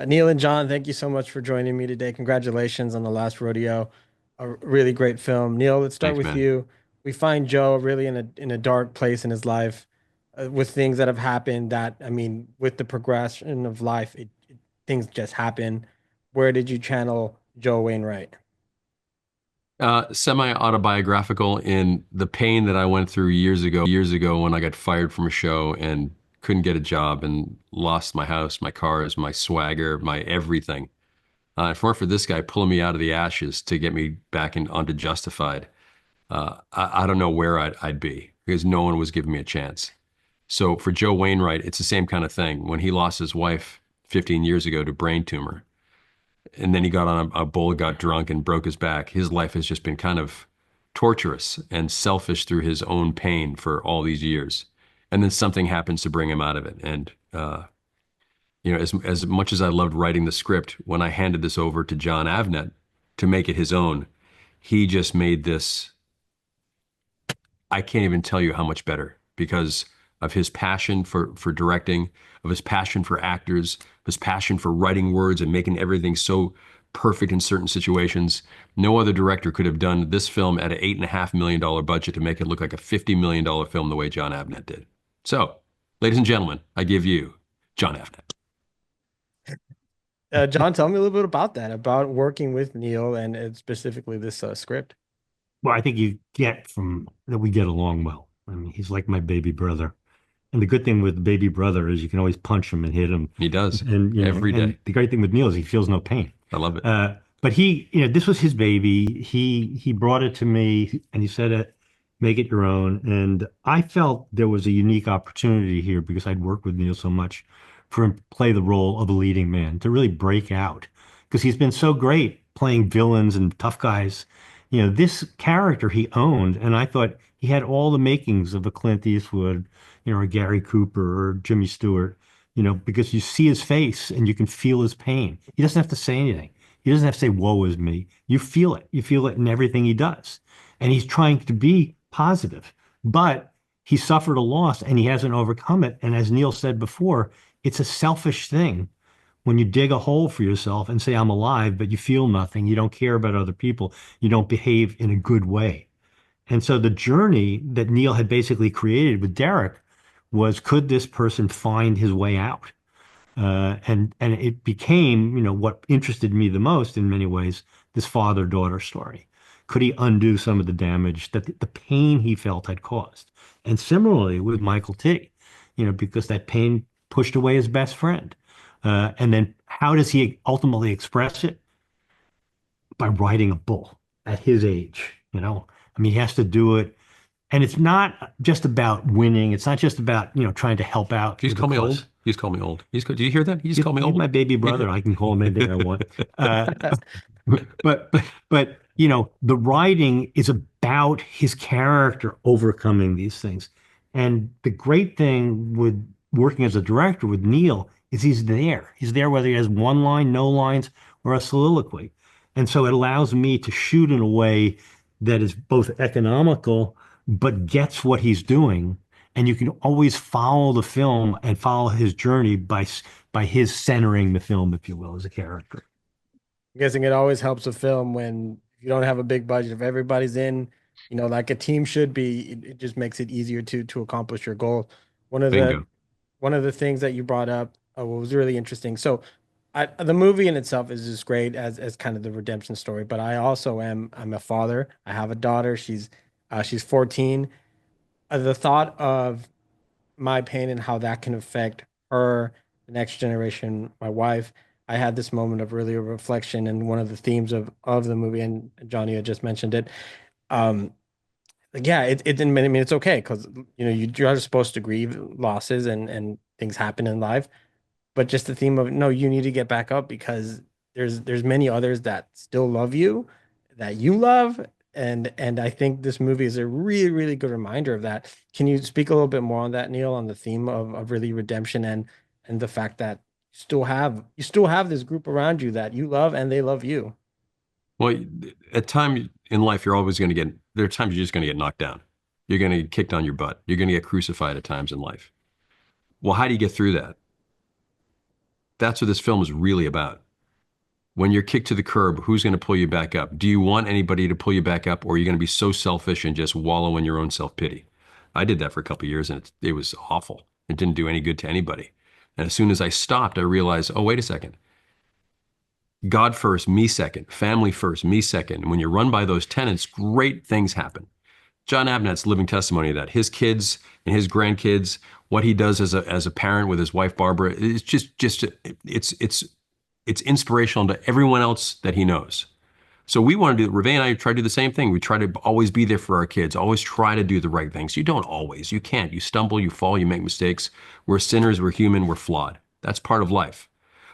Neal and John, thank you so much for joining me today. Congratulations on the last rodeo. A really great film. Neal, let's start Thanks, with man. you. We find Joe really in a dark place in his life, with things that have happened that, I mean, with the progression of life, things just happen. Where did you channel Joe Wainwright? Semi-autobiographical in the pain that I went through years ago when I got fired from a show and couldn't get a job and lost my house, my cars, my swagger, my everything. If it weren't for this guy pulling me out of the ashes to get me back onto Justified, I don't know where I'd be because no one was giving me a chance. So for Joe Wainwright, it's the same kind of thing. When he lost his wife 15 years ago to brain tumor, and then he got on a bull, got drunk, and broke his back. His life has just been kind of torturous and selfish through his own pain for all these years. And then something happens to bring him out of it. And as much as I loved writing the script, when I handed this over to John Avnet to make it his own, he just made this. I can't even tell you how much better because of his passion for directing, of his passion for actors, his passion for writing words and making everything so perfect in certain situations. No other director could have done this film at an $8.5 million budget to make it look like a $50 million film the way John Avnet did. So, ladies and gentlemen, I give you John Avnet. John, tell me a little bit about that, about working with Neal and specifically this script. Well, I think you get from that we get along well. I mean, he's like my baby brother. And the good thing with the baby brother is you can always punch him and hit him. He does And every and day. the great thing with Neil is he feels no pain. I love it. But this was his baby. He brought it to me and he said, make it your own. And I felt there was a unique opportunity here because I'd worked with Neil so much for him to play the role of a leading man, to really break out. Because he's been so great playing villains and tough guys. This character he owned, and I thought he had all the makings of a Clint Eastwood, or Gary Cooper or Jimmy Stewart, because you see his face and you can feel his pain. He doesn't have to say anything. He doesn't have to say, woe is me. You feel it. You feel it in everything he does. And he's trying to be positive, but he suffered a loss and he hasn't overcome it. And as Neil said before, it's a selfish thing when you dig a hole for yourself and say, I'm alive, but you feel nothing. You don't care about other people. You don't behave in a good way. And so the journey that Neil had basically created with Derek was, could this person find his way out? And it became, what interested me the most in many ways, this father-daughter story. Could he undo some of the damage that the pain he felt had caused? And similarly with Michael T, because that pain pushed away his best friend. And then how does he ultimately express it? By riding a bull at his age. I mean, he has to do it. And it's not just about winning. It's not just about, trying to help out He's with the called me cause. old. He's called me old. Do you hear that? He just called me He's old. my baby brother. I can call him anything I want. Uh, but the writing is about his character overcoming these things. And the great thing with working as a director with Neil is he's there. He's there whether he has one line, no lines, or a soliloquy. And so it allows me to shoot in a way that is both economical, but gets what he's doing. And you can always follow the film and follow his journey by his centering the film, if you will, as a character. I'm guessing it always helps a film when you don't have a big budget. If everybody's in, like a team should be, it just makes it easier to accomplish your goal. One of the Bingo. one of the things that you brought up, what was really interesting. So, the movie in itself is just great as kind of the redemption story. But I'm a father. I have a daughter. She's 14. The thought of my pain and how that can affect her, the next generation, my wife. I had this moment of really a reflection, and one of the themes of the movie, and Johnny had just mentioned it. Um, like, yeah, it didn't mean, I mean, it's okay because you're supposed to grieve losses and things happen in life, but just the theme of no, you need to get back up because there's many others that still love you, that you love, and I think this movie is a really, really good reminder of that. Can you speak a little bit more on that, Neal, on the theme of really redemption and the fact that you still have this group around you that you love and they love you? Well, at time in life, you're always going to get, there are times you're just going to get knocked down. You're going to get kicked on your butt. You're going to get crucified at times in life. Well, how do you get through that? That's what this film is really about. When you're kicked to the curb, who's going to pull you back up? Do you want anybody to pull you back up, or are you going to be so selfish and just wallow in your own self-pity? I did that for a couple of years, and it was awful. It didn't do any good to anybody. And as soon as I stopped, I realized, oh, wait a second. God first, me second. Family first, me second. And when you're run by those tenets, great things happen. John Avnet's living testimony of that. His kids and his grandkids, what he does as a parent with his wife Barbara, it's just it's inspirational to everyone else that he knows. So we want to do, Reve and I try to do the same thing. We try to always be there for our kids, always try to do the right things. You don't always, you can't. You stumble, you fall, you make mistakes. We're sinners, we're human, we're flawed. That's part of life.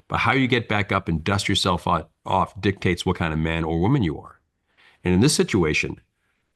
But how you get back up and dust yourself off dictates what kind of man or woman you are. And in this situation,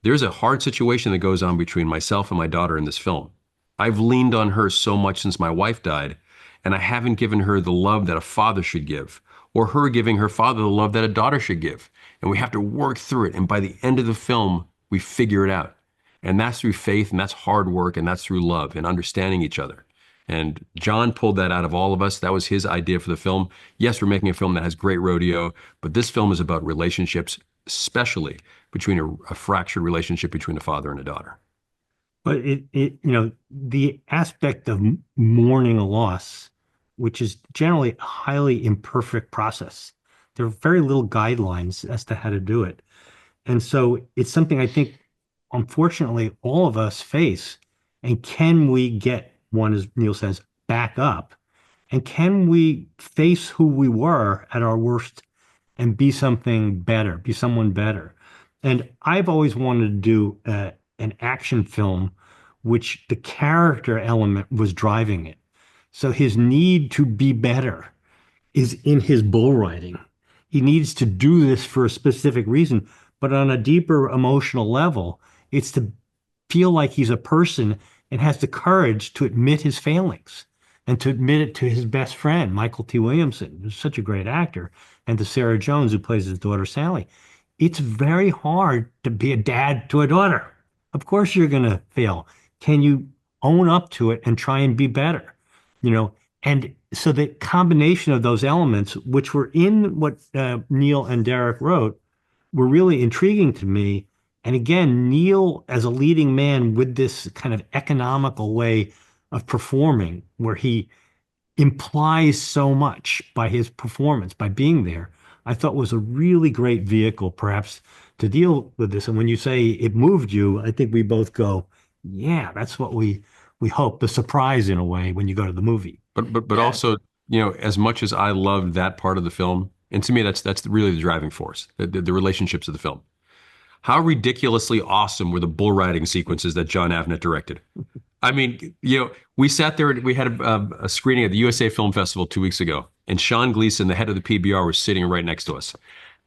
there's a hard situation that goes on between myself and my daughter in this film. I've leaned on her so much since my wife died, and I haven't given her the love that a father should give, or her giving her father the love that a daughter should give. And we have to work through it. And by the end of the film, we figure it out. And that's through faith, and that's hard work, and that's through love and understanding each other. And John pulled that out of all of us. That was his idea for the film. Yes, we're making a film that has great rodeo, but this film is about relationships, especially between a fractured relationship between a father and a daughter. But the aspect of mourning a loss, which is generally a highly imperfect process, there are very little guidelines as to how to do it. And so it's something I think, unfortunately, all of us face. And can we get one, as Neal says, back up? And can we face who we were at our worst and be something better, be someone better? And I've always wanted to do an action film which the character element was driving it. So his need to be better is in his bull riding. He needs to do this for a specific reason, but on a deeper emotional level, it's to feel like he's a person and has the courage to admit his failings and to admit it to his best friend, Michael T. Williamson, who's such a great actor, and to Sarah Jones, who plays his daughter, Sally. It's very hard to be a dad to a daughter. Of course you're going to fail. Can you own up to it and try and be better? And so the combination of those elements, which were in what Neal and Derek wrote, were really intriguing to me. And again, Neal as a leading man with this kind of economical way of performing, where he implies so much by his performance, by being there, I thought was a really great vehicle, perhaps, to deal with this. And when you say it moved you, I think we both go, yeah, that's what we hope. The surprise, in a way, when you go to the movie. But also, as much as I loved that part of the film, and to me, that's really the driving force, the relationships of the film. How ridiculously awesome were the bull riding sequences that John Avnet directed? I mean, we sat there, we had a screening at the USA Film Festival 2 weeks ago, and Sean Gleason, the head of the PBR, was sitting right next to us.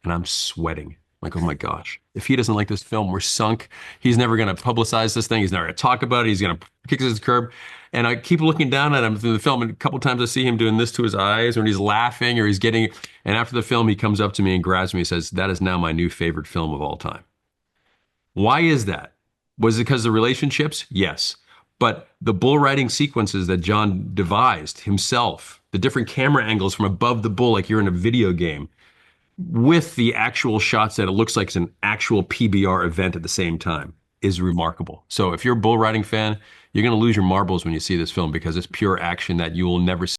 And I'm sweating. Like, oh my gosh, if he doesn't like this film, we're sunk. He's never going to publicize this thing. He's never going to talk about it. He's going to kick us to the curb. And I keep looking down at him through the film, and a couple times I see him doing this to his eyes, when he's laughing or he's getting, and after the film, he comes up to me and grabs me and says, "That is now my new favorite film of all time." Why is that? Was it because of the relationships? Yes. But the bull riding sequences that John devised himself, the different camera angles from above the bull, like you're in a video game, with the actual shots that it looks like it's an actual PBR event at the same time, is remarkable. So if you're a bull riding fan, you're going to lose your marbles when you see this film, because it's pure action that you will never see.